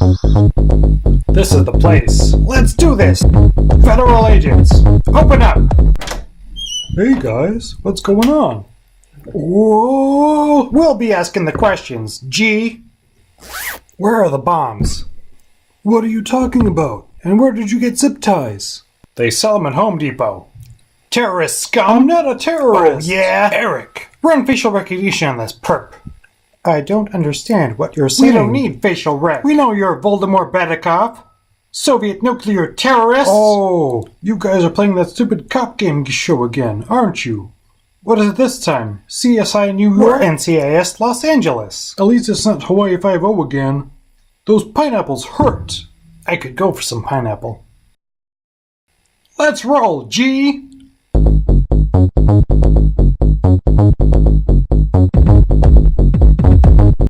This is the place. Let's do this! Federal agents, open up! Hey guys, what's going on? Whoa! We'll be asking the questions, G. Where are the bombs? What are you talking about? And where did you get zip ties? They sell them at Home Depot. Terrorist scum! I'm not a terrorist! Oh, yeah? Eric, run facial recognition on this perp. I don't understand what you're saying. We don't need facial rec. We know you're Voldemort Badikov, Soviet nuclear terrorist. Oh, you guys are playing that stupid cop game show again, aren't you? What is it this time? CSI New York? Or NCIS Los Angeles? At least it's not Hawaii Five-0 again. Those pineapples hurt. I could go for some pineapple. Let's roll, G!